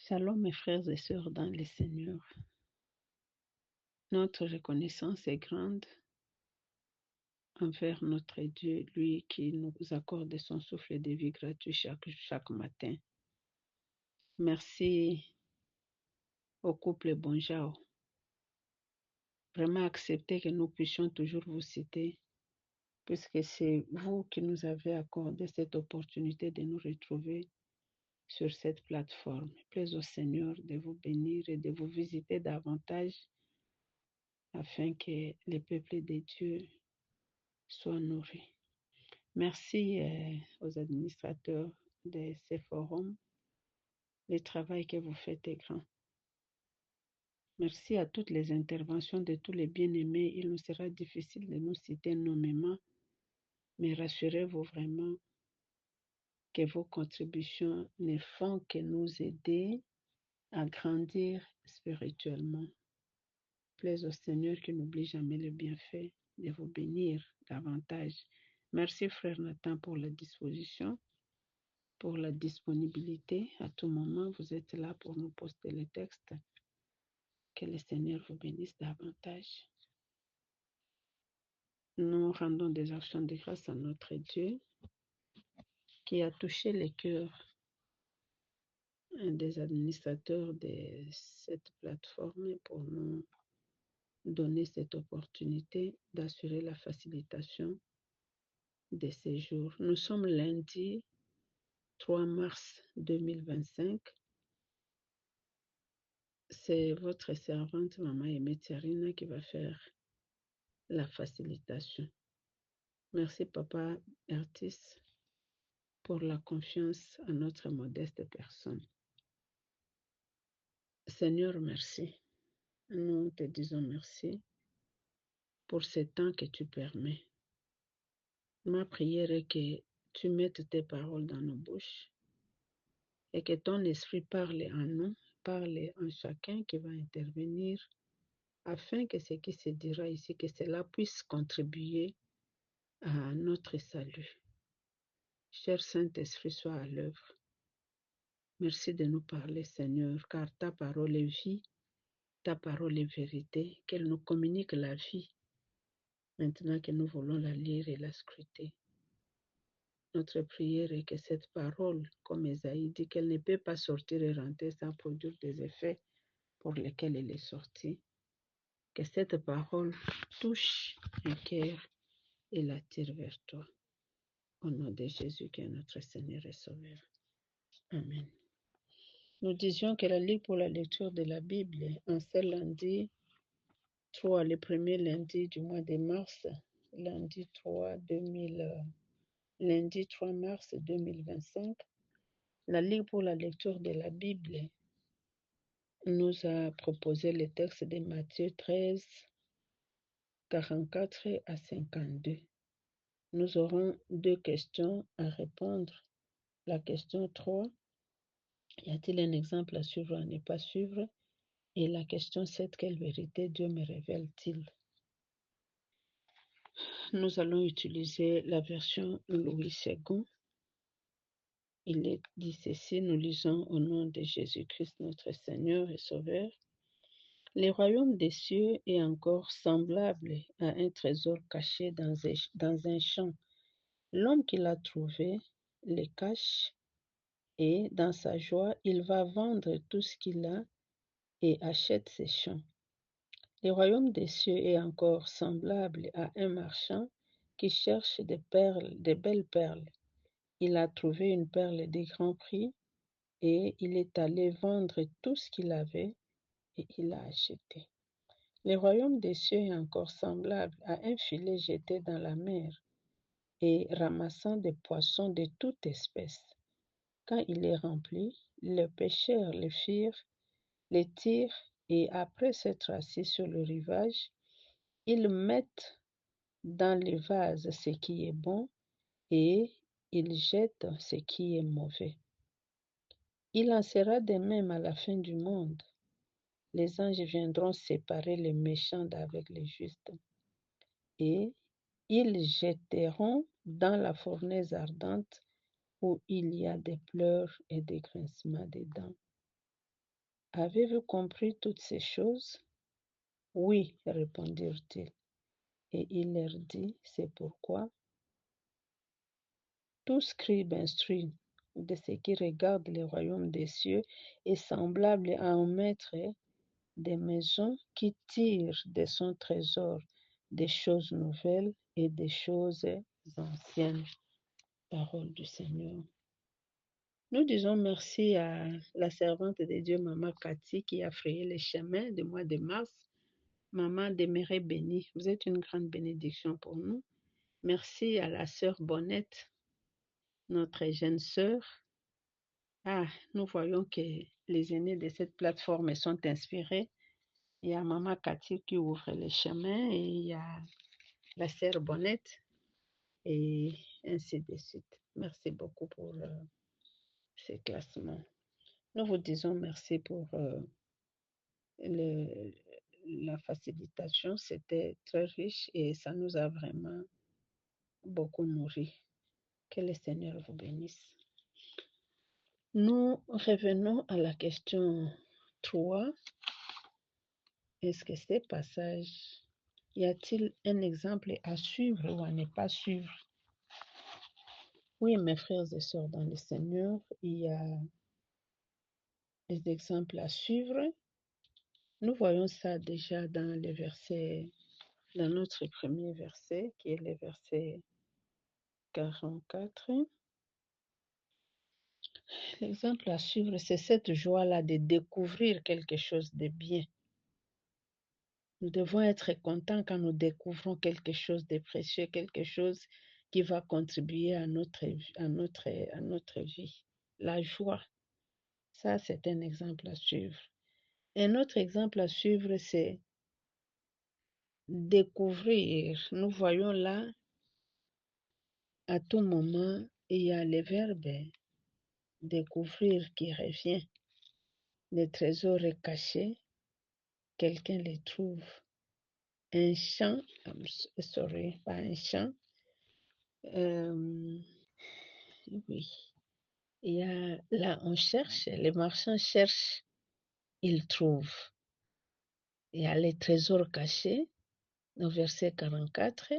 Shalom mes frères et sœurs dans le Seigneur. Notre reconnaissance est grande envers notre Dieu, lui qui nous accorde son souffle de vie gratuit chaque matin. Merci au couple Bonjao. Vraiment accepter que nous puissions toujours vous citer, puisque c'est vous qui nous avez accordé cette opportunité de nous retrouver sur cette plateforme. Plaise au Seigneur de vous bénir et de vous visiter davantage afin que les peuples de Dieu soient nourris. Merci aux administrateurs de ces forums. Le travail que vous faites est grand. Merci à toutes les interventions de tous les bien-aimés. Il nous sera difficile de nous citer nommément, mais rassurez-vous vraiment que vos contributions ne font que nous aider à grandir spirituellement. Plaise au Seigneur qui n'oublie jamais le bienfait de vous bénir davantage. Merci frère Nathan pour la disposition, pour la disponibilité. À tout moment, vous êtes là pour nous poster les textes. Que le Seigneur vous bénisse davantage. Nous rendons des actions de grâce à notre Dieu qui a touché les cœurs des administrateurs de cette plateforme pour nous donner cette opportunité d'assurer la facilitation de ces jours. Nous sommes lundi 3 mars 2025. C'est votre servante, Maman Aimée Tsarina, qui va faire la facilitation. Merci, Papa Ertis, pour la confiance à notre modeste personne. Seigneur, merci. Nous te disons merci pour ce temps que tu permets. Ma prière est que tu mettes tes paroles dans nos bouches et que ton esprit parle en nous, parle en chacun qui va intervenir, afin que ce qui se dira ici, que cela puisse contribuer à notre salut. Cher Saint-Esprit, sois à l'œuvre. Merci de nous parler, Seigneur, car ta parole est vie, ta parole est vérité, qu'elle nous communique la vie, maintenant que nous voulons la lire et la scruter. Notre prière est que cette parole, comme Esaïe dit, qu'elle ne peut pas sortir et rentrer sans produire des effets pour lesquels elle est sortie, que cette parole touche un cœur et l'attire vers toi. Au nom de Jésus qui est notre Seigneur et Sauveur. Amen. Nous disions que la ligne pour la lecture de la Bible en ce lundi 3, le premier lundi du mois de mars, lundi 3 mars 2025, la Ligue pour la lecture de la Bible nous a proposé le texte de Matthieu 13, 44 à 52. Nous aurons deux questions à répondre. La question 3, y a-t-il un exemple à suivre ou à ne pas suivre? Et la question 7, quelle vérité Dieu me révèle-t-il? Nous allons utiliser la version Louis II. Il est dit ceci, nous lisons au nom de Jésus-Christ notre Seigneur et Sauveur. Le royaume des cieux est encore semblable à un trésor caché dans un champ. L'homme qui l'a trouvé le cache et dans sa joie, il va vendre tout ce qu'il a et achète ces champs. Le royaume des cieux est encore semblable à un marchand qui cherche des belles perles. Il a trouvé une perle de grand prix et il est allé vendre tout ce qu'il avait et il l'a acheté. Le royaume des cieux est encore semblable à un filet jeté dans la mer et ramassant des poissons de toute espèce. Quand il est rempli, les pêcheurs les tirent et après s'être assis sur le rivage, ils mettent dans les vases ce qui est bon et ils jettent ce qui est mauvais. Il en sera de même à la fin du monde. Les anges viendront séparer les méchants d'avec les justes et ils jetteront dans la fournaise ardente où il y a des pleurs et des grincements des dents. avez-vous compris toutes ces choses? Oui, répondirent-ils. Et il leur dit, c'est pourquoi tout scribe instruit de ce qui regarde le royaume des cieux est semblable à un maître des maisons qui tire de son trésor des choses nouvelles et des choses anciennes. Parole du Seigneur. Nous disons merci à la servante de Dieu, Maman Cathy, qui a frayé le chemin du mois de mars. Maman, demeurez bénie. Vous êtes une grande bénédiction pour nous. Merci à la sœur Bonnette, notre jeune sœur. Nous voyons que les aînés de cette plateforme sont inspirés. Il y a Maman Cathy qui ouvre le chemin et il y a la sœur Bonnette et ainsi de suite. Merci beaucoup pour ces classements. Nous vous disons merci pour la facilitation. C'était très riche et ça nous a vraiment beaucoup nourri. Que le Seigneur vous bénisse. Nous revenons à la question 3. Est-ce que ces passages, y a-t-il un exemple à suivre ou à ne pas suivre? Oui, mes frères et sœurs dans le Seigneur, il y a des exemples à suivre. Nous voyons ça déjà dans le verset, dans notre premier verset, qui est le verset 44. L'exemple à suivre, c'est cette joie-là de découvrir quelque chose de bien. Nous devons être contents quand nous découvrons quelque chose de précieux, quelque chose qui va contribuer à notre vie. La joie, ça c'est un exemple à suivre. Un autre exemple à suivre, c'est découvrir. Nous voyons là, à tout moment, il y a le verbe découvrir qui revient. Le trésor est caché, quelqu'un le trouve. Un champ, pas un champ. Oui. Il y a, là, on cherche, les marchands cherchent, ils trouvent. Il y a les trésors cachés, au verset 44,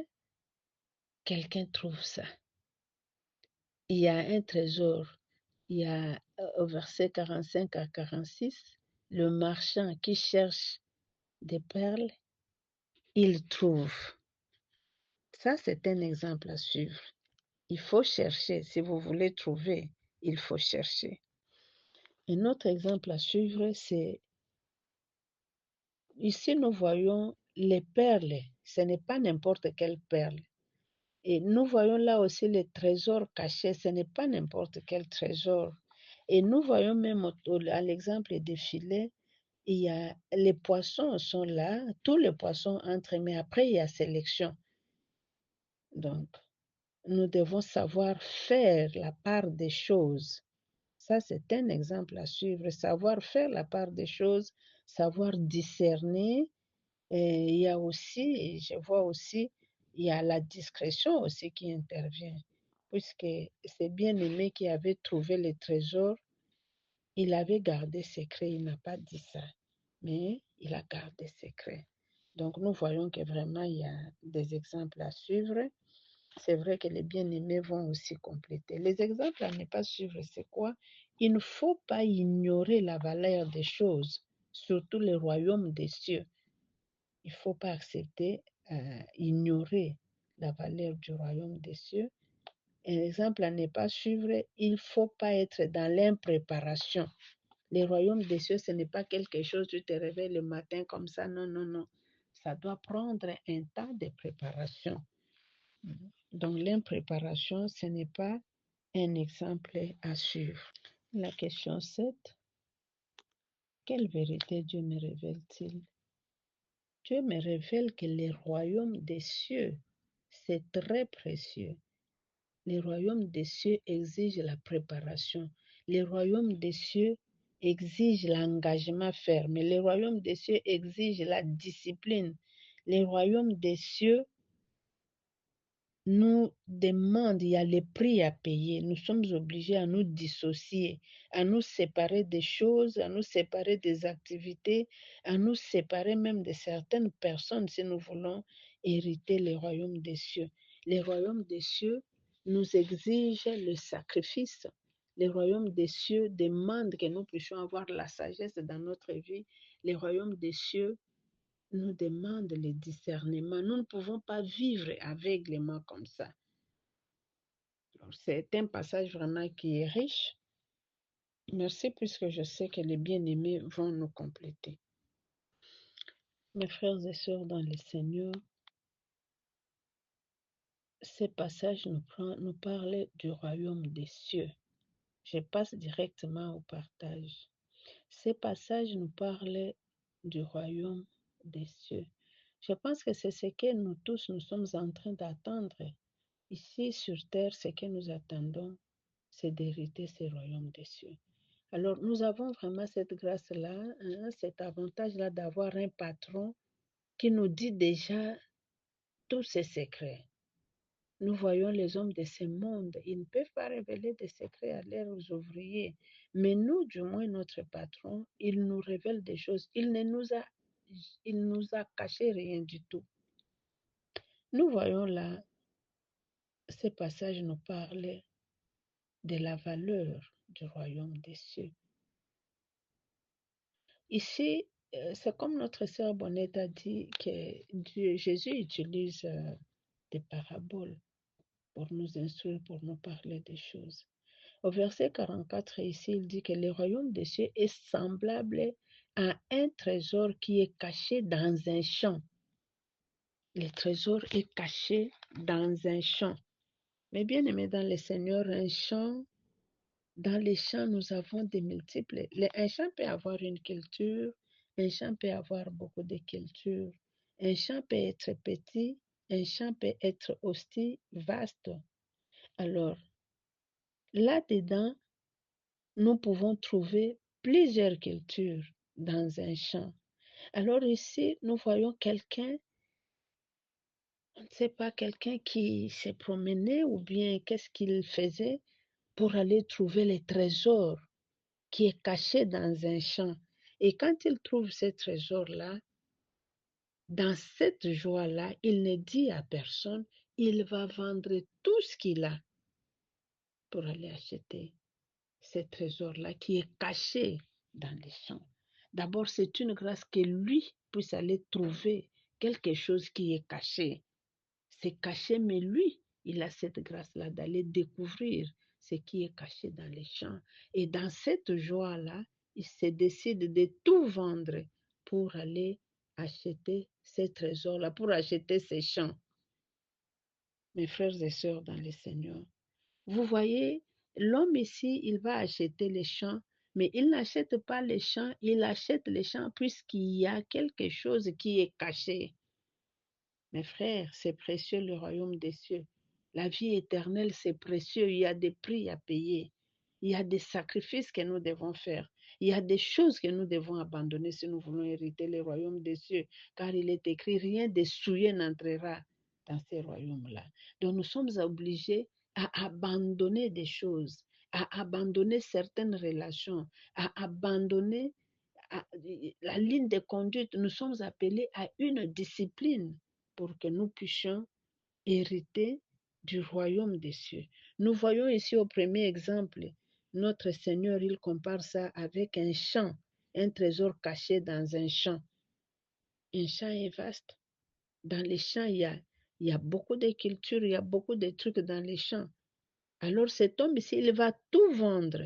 quelqu'un trouve ça. Il y a un trésor, il y a au verset 45 à 46, le marchand qui cherche des perles, il trouve. Ça, c'est un exemple à suivre. Il faut chercher. Si vous voulez trouver, il faut chercher. Un autre exemple à suivre, c'est ici nous voyons les perles. Ce n'est pas n'importe quelle perle. Et nous voyons là aussi les trésors cachés. Ce n'est pas n'importe quel trésor. Et nous voyons même à l'exemple des filets, il y a, les poissons sont là, tous les poissons entrent, mais après il y a sélection. Donc, nous devons savoir faire la part des choses. Ça, c'est un exemple à suivre. Savoir faire la part des choses, savoir discerner. Et il y a aussi, je vois aussi, il y a la discrétion aussi qui intervient. Puisque c'est bien-aimé qui avait trouvé le trésor, il avait gardé secret, il n'a pas dit ça, mais il a gardé secret. Donc nous voyons que vraiment il y a des exemples à suivre. C'est vrai que les bien-aimés vont aussi compléter. Les exemples à ne pas suivre, c'est quoi? Il ne faut pas ignorer la valeur des choses, surtout le royaume des cieux. Il ne faut pas accepter, ignorer la valeur du royaume des cieux. Un exemple à ne pas suivre, il ne faut pas être dans l'impréparation. Le royaume des cieux, ce n'est pas quelque chose, tu te réveilles le matin comme ça. Non, non, non. Ça doit prendre un temps de préparation. Donc, l'impréparation, ce n'est pas un exemple à suivre. La question 7. Quelle vérité Dieu me révèle-t-il? Dieu me révèle que le royaume des cieux, c'est très précieux. Le royaume des cieux exige la préparation. Le royaume des cieux exige l'engagement ferme. Le royaume des cieux exige la discipline. Le royaume des cieux nous demande, il y a les prix à payer. Nous sommes obligés à nous dissocier, à nous séparer des choses, à nous séparer des activités, à nous séparer même de certaines personnes si nous voulons hériter le royaume des cieux. Le royaume des cieux nous exige le sacrifice. Le royaume des cieux demande que nous puissions avoir la sagesse dans notre vie. Le royaume des cieux nous demande le discernement. Nous ne pouvons pas vivre aveuglément comme ça. C'est un passage vraiment qui est riche. Merci puisque je sais que les bien-aimés vont nous compléter. Mes frères et sœurs dans le Seigneur, ces passages nous parlent du royaume des cieux. Je passe directement au partage. Ces passages nous parlent du royaume des cieux. Je pense que c'est ce que nous tous, nous sommes en train d'attendre. Ici sur terre, ce que nous attendons, c'est d'hériter ce royaume des cieux. Alors, nous avons vraiment cette grâce-là, hein, cet avantage-là d'avoir un patron qui nous dit déjà tous ses secrets. Nous voyons les hommes de ce monde, ils ne peuvent pas révéler des secrets à leurs ouvriers. Mais nous, du moins, notre patron, il nous révèle des choses. Il nous a caché rien du tout. Nous voyons là, ce passage nous parle de la valeur du royaume des cieux. Ici, c'est comme notre sœur Bonnette a dit que Jésus utilise des paraboles pour nous instruire, pour nous parler des choses. Au verset 44, ici, il dit que le royaume des cieux est semblable à un trésor qui est caché dans un champ. Le trésor est caché dans un champ. Mais bien aimé dans le Seigneur, un champ, dans les champs, nous avons des multiples. Un champ peut avoir une culture, un champ peut avoir beaucoup de cultures. Un champ peut être petit, un champ peut être aussi vaste. Alors, là-dedans, nous pouvons trouver plusieurs cultures dans un champ. Alors ici, nous voyons quelqu'un, on ne sait pas, quelqu'un qui s'est promené ou bien qu'est-ce qu'il faisait pour aller trouver les trésors qui est caché dans un champ. Et quand il trouve ce trésor-là, dans cette joie-là, il ne dit à personne, il va vendre tout ce qu'il a pour aller acheter ce trésor-là qui est caché dans les champs. D'abord, c'est une grâce que lui puisse aller trouver quelque chose qui est caché. C'est caché, mais lui, il a cette grâce-là d'aller découvrir ce qui est caché dans les champs. Et dans cette joie-là, il se décide de tout vendre pour aller acheter ces trésors-là, pour acheter ces champs. Mes frères et sœurs dans le Seigneur, vous voyez, l'homme ici, il va acheter les champs, mais il n'achète pas les champs, il achète les champs puisqu'il y a quelque chose qui est caché. Mes frères, c'est précieux le royaume des cieux. La vie éternelle, c'est précieux. Il y a des prix à payer. Il y a des sacrifices que nous devons faire. Il y a des choses que nous devons abandonner si nous voulons hériter le royaume des cieux. Car il est écrit, rien de souillé n'entrera dans ces royaumes-là. Donc nous sommes obligés à abandonner des choses, à abandonner certaines relations, à abandonner la ligne de conduite. Nous sommes appelés à une discipline pour que nous puissions hériter du royaume des cieux. Nous voyons ici au premier exemple, notre Seigneur, il compare ça avec un champ, un trésor caché dans un champ. Un champ est vaste. Dans les champs, il y a beaucoup de cultures, il y a beaucoup de trucs dans les champs. Alors cet homme ici, il va tout vendre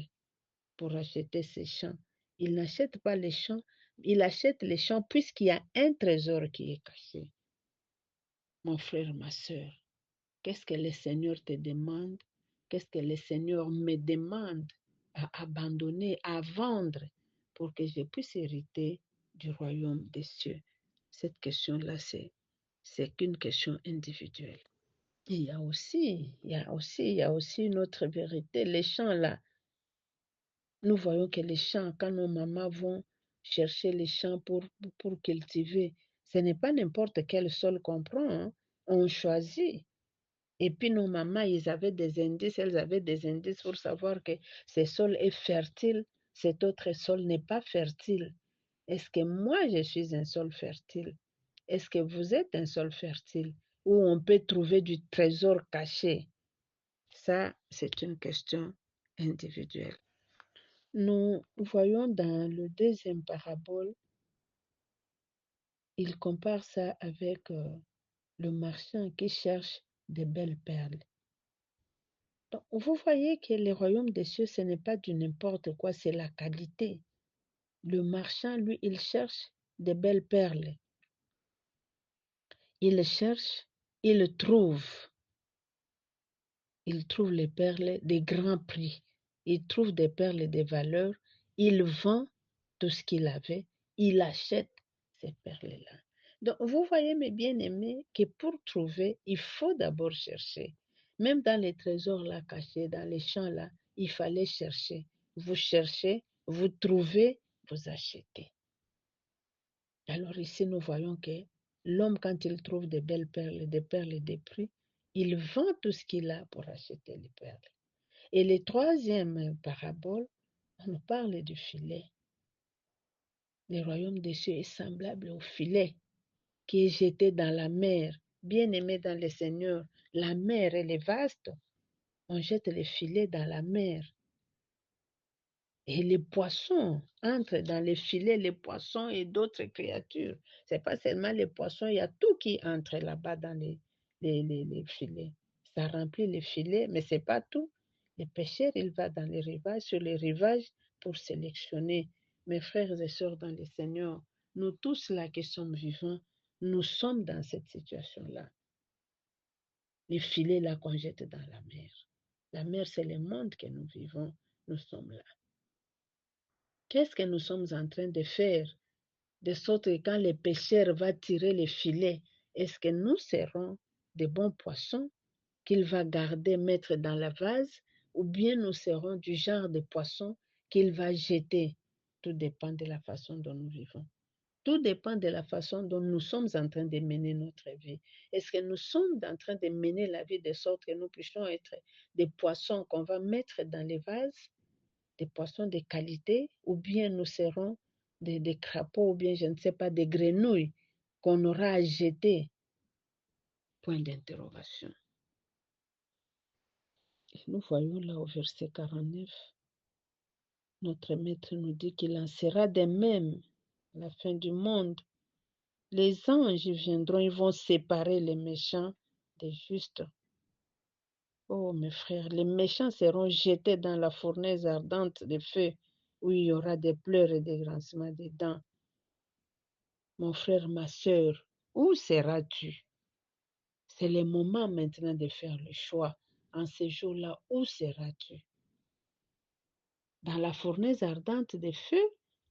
pour acheter ces champs. Il n'achète pas les champs, il achète les champs puisqu'il y a un trésor qui est caché. Mon frère, ma soeur, qu'est-ce que le Seigneur te demande? Qu'est-ce que le Seigneur me demande à abandonner, à vendre pour que je puisse hériter du royaume des cieux? Cette question-là, c'est qu'une question individuelle. Il y a aussi une autre vérité. Les champs là, nous voyons que les champs, quand nos mamans vont chercher les champs pour cultiver, ce n'est pas n'importe quel sol qu'on prend, hein. On choisit. Et puis nos mamans, elles avaient des indices pour savoir que ce sol est fertile, cet autre sol n'est pas fertile. Est-ce que moi, je suis un sol fertile? Est-ce que vous êtes un sol fertile où on peut trouver du trésor caché? Ça, c'est une question individuelle. Nous voyons dans le deuxième parabole, il compare ça avec le marchand qui cherche des belles perles. Donc, vous voyez que le royaume des cieux, ce n'est pas du n'importe quoi, c'est la qualité. Le marchand, lui, il cherche des belles perles. Il cherche, il trouve. Il trouve les perles de grands prix. Il trouve des perles de valeur. Il vend tout ce qu'il avait. Il achète ces perles-là. Donc, vous voyez, mes bien-aimés, que pour trouver, il faut d'abord chercher. Même dans les trésors là cachés, dans les champs là, il fallait chercher. Vous cherchez, vous trouvez, vous achetez. Alors ici, nous voyons que l'homme, quand il trouve des belles perles, des perles de prix, il vend tout ce qu'il a pour acheter les perles. Et le troisième parabole, on nous parle du filet. Le royaume des cieux est semblable au filet qui est jeté dans la mer. Bien-aimé dans le Seigneur, la mer, elle est vaste. On jette les filets dans la mer. Et les poissons entrent dans les filets, les poissons et d'autres créatures. Ce n'est pas seulement les poissons, il y a tout qui entre là-bas dans les filets. Ça remplit les filets, mais ce n'est pas tout. Les pêcheurs, ils vont dans les rivages, sur les rivages pour sélectionner. Mes frères et sœurs dans le Seigneur, nous tous là qui sommes vivants, nous sommes dans cette situation-là. Les filets là qu'on jette dans la mer. La mer, c'est le monde que nous vivons. Nous sommes là. Qu'est-ce que nous sommes en train de faire? De sorte que quand le pêcheur va tirer les filets, est-ce que nous serons des bons poissons qu'il va garder, mettre dans la vase, ou bien nous serons du genre de poissons qu'il va jeter? Tout dépend de la façon dont nous vivons. Tout dépend de la façon dont nous sommes en train de mener notre vie. Est-ce que nous sommes en train de mener la vie de sorte que nous puissions être des poissons qu'on va mettre dans les vases, des poissons de qualité, ou bien nous serons des crapauds, ou bien je ne sais pas, des grenouilles qu'on aura à jeter? Point d'interrogation. Et nous voyons là au verset 49, notre maître nous dit qu'il en sera de même à la fin du monde. Les anges viendront, ils vont séparer les méchants des justes. Oh mes frères, les méchants seront jetés dans la fournaise ardente de feu, où il y aura des pleurs et des grincements des dents. Mon frère, ma sœur, où seras-tu? C'est le moment maintenant de faire le choix. En ce jour-là, où seras-tu? Dans la fournaise ardente de feu,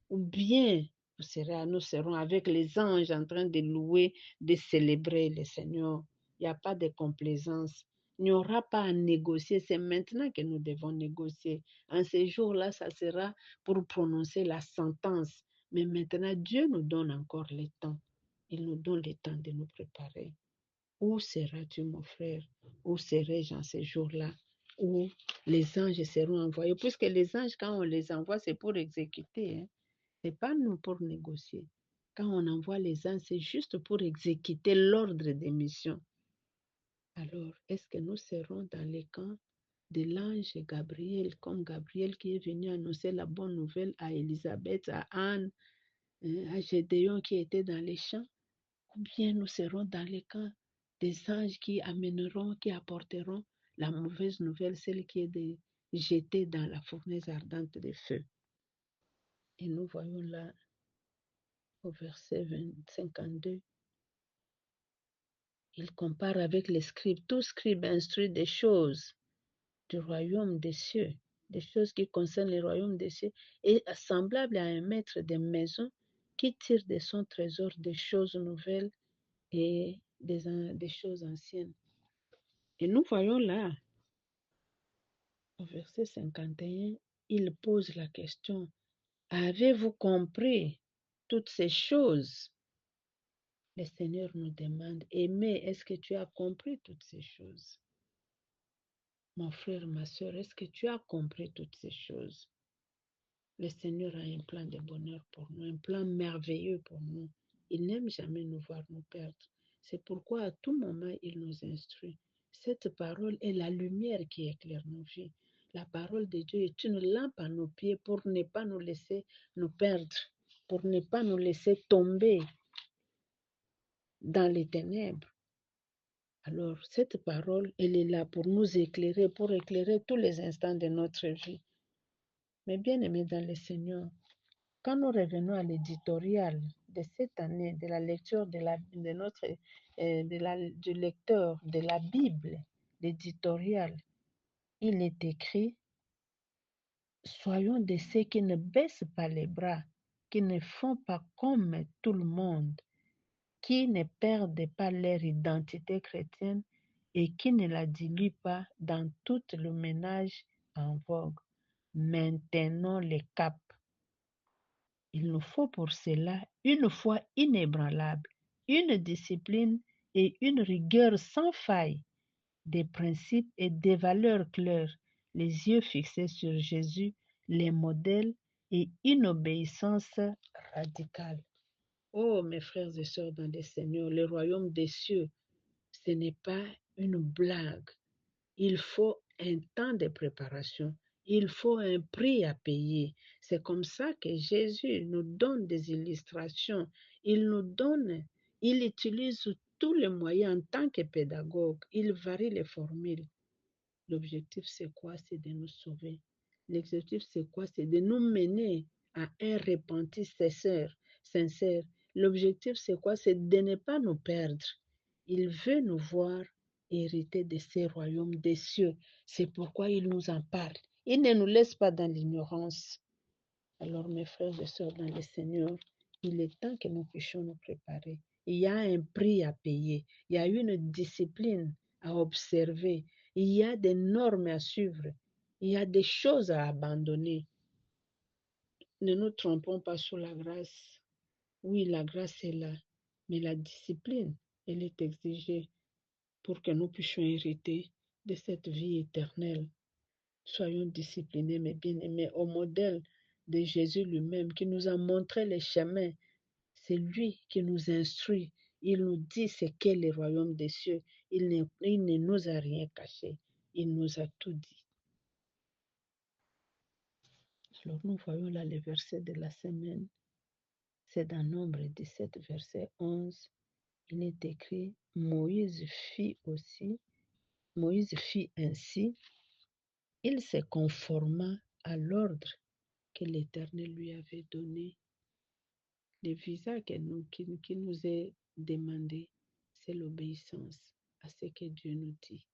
ou bien nous serons avec les anges en train de louer, de célébrer le Seigneur. Il n'y a pas de complaisance. Il n'y aura pas à négocier. C'est maintenant que nous devons négocier. En ce jour-là, ça sera pour prononcer la sentence. Mais maintenant, Dieu nous donne encore le temps. Il nous donne le temps de nous préparer. Où seras-tu, mon frère? Où serai-je en ce jour-là? Où les anges seront envoyés? Puisque les anges, quand on les envoie, c'est pour exécuter. Hein? Ce n'est pas nous pour négocier. Quand on envoie les anges, c'est juste pour exécuter l'ordre des missions. Alors, est-ce que nous serons dans les camps de l'ange Gabriel, comme Gabriel qui est venu annoncer la bonne nouvelle à Élisabeth, à Anne, à Gédéon qui était dans les champs? Ou bien nous serons dans les camps des anges qui amèneront, qui apporteront la mauvaise nouvelle, celle qui est de jeter dans la fournaise ardente de feu? Et nous voyons là au verset 52, il compare avec les scribes. Tout scribe instruit des choses du royaume des cieux, des choses qui concernent le royaume des cieux, est semblable à un maître de maison qui tire de son trésor des choses nouvelles et des choses anciennes. Et nous voyons là, au verset 51, il pose la question, avez-vous compris toutes ces choses? Le Seigneur nous demande, aimé, est-ce que tu as compris toutes ces choses? Mon frère, ma soeur, est-ce que tu as compris toutes ces choses? Le Seigneur a un plan de bonheur pour nous, un plan merveilleux pour nous. Il n'aime jamais nous voir nous perdre. C'est pourquoi à tout moment, il nous instruit. Cette parole est la lumière qui éclaire nos vies. La parole de Dieu est une lampe à nos pieds pour ne pas nous laisser nous perdre, pour ne pas nous laisser tomber dans les ténèbres. Alors, cette parole, elle est là pour nous éclairer, pour éclairer tous les instants de notre vie. Mais bien aimés dans le Seigneur, quand nous revenons à l'éditorial de cette année, de la lecture du lecteur de la Bible, l'éditorial, il est écrit: soyons de ceux qui ne baissent pas les bras, qui ne font pas comme tout le monde, qui ne perdent pas leur identité chrétienne et qui ne la diluent pas dans tout le ménage en vogue. Maintenons le cap. Il nous faut pour cela une foi inébranlable, une discipline et une rigueur sans faille, des principes et des valeurs claires, les yeux fixés sur Jésus, les modèles et une obéissance radicale. Oh, mes frères et sœurs dans le Seigneur, le royaume des cieux, ce n'est pas une blague. Il faut un temps de préparation. Il faut un prix à payer. C'est comme ça que Jésus nous donne des illustrations. Il utilise tous les moyens en tant que pédagogue. Il varie les formules. L'objectif, c'est quoi? C'est de nous sauver. L'objectif, c'est quoi? C'est de nous mener à un repenti sincère. L'objectif, c'est quoi? C'est de ne pas nous perdre. Il veut nous voir hériter de ces royaumes des cieux. C'est pourquoi il nous en parle. Il ne nous laisse pas dans l'ignorance. Alors, mes frères et sœurs dans le Seigneur, il est temps que nous puissions nous préparer. Il y a un prix à payer. Il y a une discipline à observer. Il y a des normes à suivre. Il y a des choses à abandonner. Ne nous trompons pas sur la grâce. Oui, la grâce est là, mais la discipline, elle est exigée pour que nous puissions hériter de cette vie éternelle. Soyons disciplinés, mes bien-aimés, au modèle de Jésus lui-même qui nous a montré les chemins. C'est lui qui nous instruit. Il nous dit ce qu'est le royaume des cieux. Il ne nous a rien caché. Il nous a tout dit. Alors nous voyons là les versets de la semaine. C'est dans Nombre 17, verset 11. Il est écrit: Moïse fit ainsi. Il se conforma à l'ordre que l'Éternel lui avait donné. Le visa qui nous est demandé, c'est l'obéissance à ce que Dieu nous dit.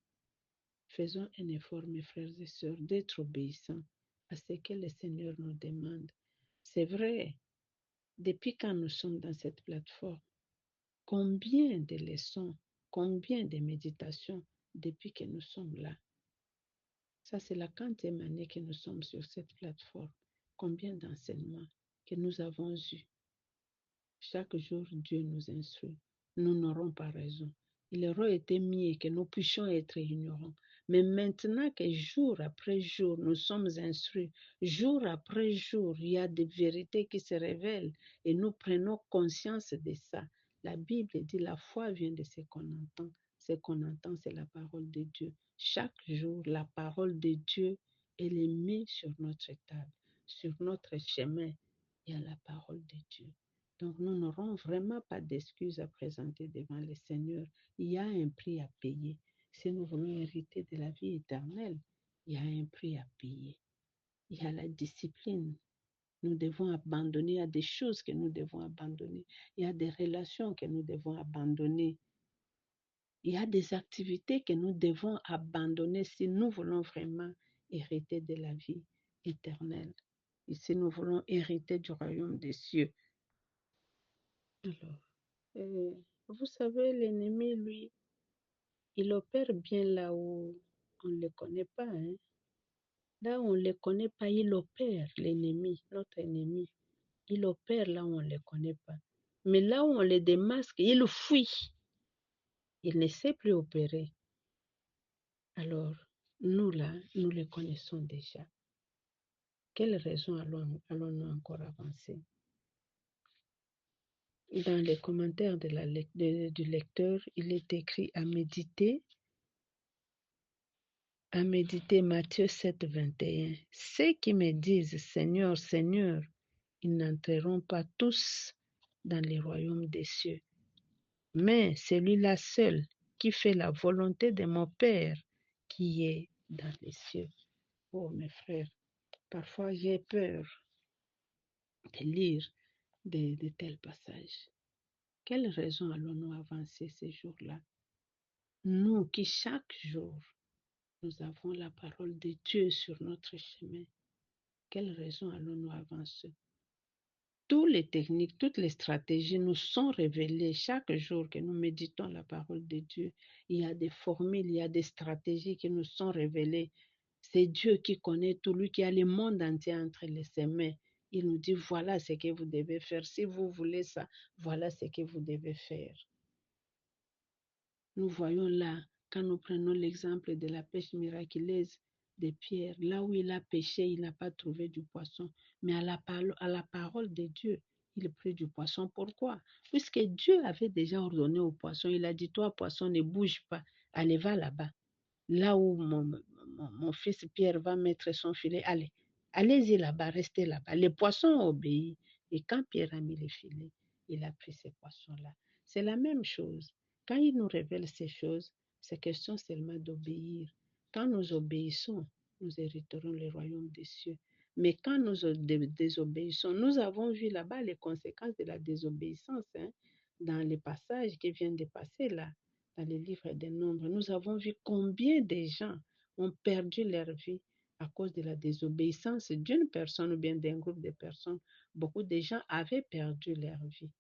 Faisons un effort, mes frères et sœurs, d'être obéissants à ce que le Seigneur nous demande. C'est vrai, depuis quand nous sommes dans cette plateforme, combien de leçons, combien de méditations depuis que nous sommes là. Ça, c'est la 40e année que nous sommes sur cette plateforme. Combien d'enseignements que nous avons eus. Chaque jour, Dieu nous instruit. Nous n'aurons pas raison. Il aurait été mieux que nous puissions être ignorants. Mais maintenant que jour après jour, nous sommes instruits, jour après jour, il y a des vérités qui se révèlent et nous prenons conscience de ça. La Bible dit la foi vient de ce qu'on entend. Ce qu'on entend, c'est la parole de Dieu. Chaque jour, la parole de Dieu, elle est mise sur notre table, sur notre chemin. Il y a la parole de Dieu. Donc, nous n'aurons vraiment pas d'excuses à présenter devant le Seigneur. Il y a un prix à payer. Si nous voulons hériter de la vie éternelle, il y a un prix à payer. Il y a la discipline. Nous devons abandonner. Il y a des choses que nous devons abandonner. Il y a des relations que nous devons abandonner. Il y a des activités que nous devons abandonner si nous voulons vraiment hériter de la vie éternelle. Et si nous voulons hériter du royaume des cieux. Alors, vous savez, l'ennemi, lui, il opère bien là où on ne le connaît pas. Hein. Là où on ne le connaît pas, il opère, l'ennemi, notre ennemi. Il opère là où on ne le connaît pas. Mais là où on le démasque, il fuit. Il ne sait plus opérer. Alors, nous là, nous les connaissons déjà. Quelle raison allons-nous encore avancer? Dans les commentaires du lecteur, il est écrit à méditer Matthieu 7, 21. Ceux qui me disent Seigneur, Seigneur, ils n'entreront pas tous dans le royaume des cieux, mais celui-là seul qui fait la volonté de mon Père qui est dans les cieux. Oh mes frères, parfois j'ai peur de lire de tels passages. Quelle raison allons-nous avancer ces jours-là? Nous qui chaque jour, nous avons la parole de Dieu sur notre chemin. Quelle raison allons-nous avancer? Toutes les techniques, toutes les stratégies nous sont révélées chaque jour que nous méditons la parole de Dieu. Il y a des formules, il y a des stratégies qui nous sont révélées. C'est Dieu qui connaît tout, lui qui a le monde entier entre ses mains. Il nous dit, voilà ce que vous devez faire. Si vous voulez ça, voilà ce que vous devez faire. Nous voyons là, quand nous prenons l'exemple de la pêche miraculeuse de Pierre, là où il a pêché, il n'a pas trouvé du poisson. Mais à la parole de Dieu, il prit du poisson. Pourquoi? Puisque Dieu avait déjà ordonné au poisson, il a dit, toi, poisson, ne bouge pas, allez, va là-bas. Là où mon fils Pierre va mettre son filet, allez-y là-bas, restez là-bas. Les poissons ont obéi. Et quand Pierre a mis les filets, il a pris ces poissons-là. C'est la même chose. Quand il nous révèle ces choses, c'est question seulement d'obéir. Quand nous obéissons, nous hériterons le royaume des cieux. Mais quand nous désobéissons, nous avons vu là-bas les conséquences de la désobéissance, dans les passages qui viennent de passer là, dans le livre des Nombres. Nous avons vu combien de gens ont perdu leur vie à cause de la désobéissance d'une personne ou bien d'un groupe de personnes. Beaucoup de gens avaient perdu leur vie.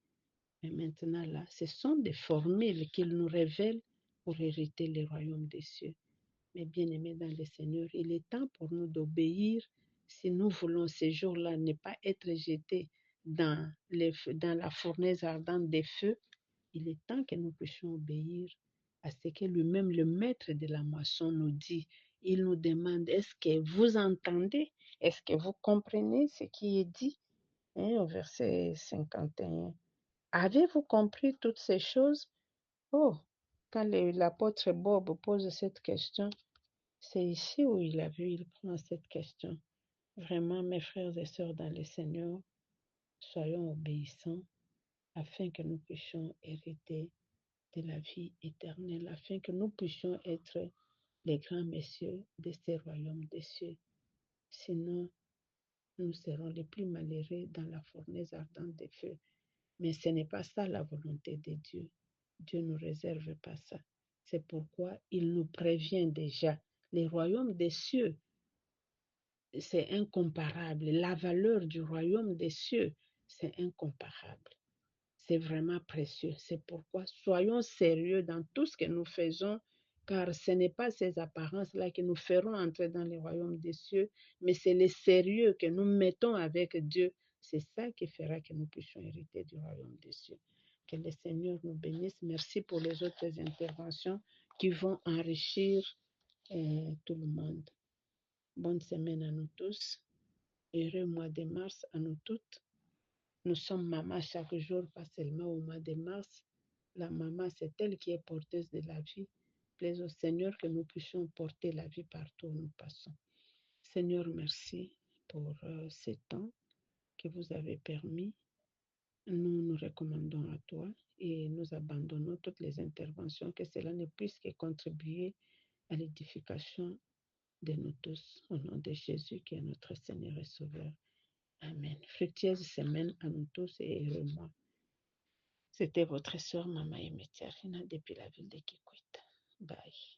Mais maintenant, là, ce sont des formules qu'il nous révèle pour hériter le royaume des cieux. Mais bien aimés dans le Seigneur, il est temps pour nous d'obéir si nous voulons ces jours-là ne pas être jetés dans la fournaise ardente des feux. Il est temps que nous puissions obéir à ce que lui-même, le maître de la moisson, nous dit. Il nous demande, est-ce que vous entendez? Est-ce que vous comprenez ce qui est dit? Au verset 51. Avez-vous compris toutes ces choses? Oh, quand l'apôtre Bob pose cette question, c'est ici où il prend cette question. Vraiment, mes frères et sœurs dans le Seigneur, soyons obéissants afin que nous puissions hériter de la vie éternelle, afin que nous puissions être les grands messieurs de ces royaumes des cieux. Sinon, nous serons les plus malheureux dans la fournaise ardente des feux. Mais ce n'est pas ça la volonté de Dieu. Dieu ne nous réserve pas ça. C'est pourquoi il nous prévient déjà. Les royaumes des cieux, c'est incomparable. La valeur du royaume des cieux, c'est incomparable. C'est vraiment précieux. C'est pourquoi soyons sérieux dans tout ce que nous faisons, car ce n'est pas ces apparences-là qui nous feront entrer dans le royaume des cieux, mais c'est le sérieux que nous mettons avec Dieu. C'est ça qui fera que nous puissions hériter du royaume des cieux. Que le Seigneur nous bénisse. Merci pour les autres interventions qui vont enrichir tout le monde. Bonne semaine à nous tous. Heureux mois de mars à nous toutes. Nous sommes maman chaque jour, pas seulement au mois de mars. La maman, c'est elle qui est porteuse de la vie. Plaise au Seigneur que nous puissions porter la vie partout où nous passons. Seigneur, merci pour ce temps que vous avez permis. Nous nous recommandons à toi et nous abandonnons toutes les interventions, que cela ne puisse que contribuer à l'édification de nous tous. Au nom de Jésus qui est notre Seigneur et Sauveur. Amen. Fructueuse semaine à nous tous et heureux mois. C'était votre sœur Mama Emetia Rina depuis la ville de Kikwit. Bye.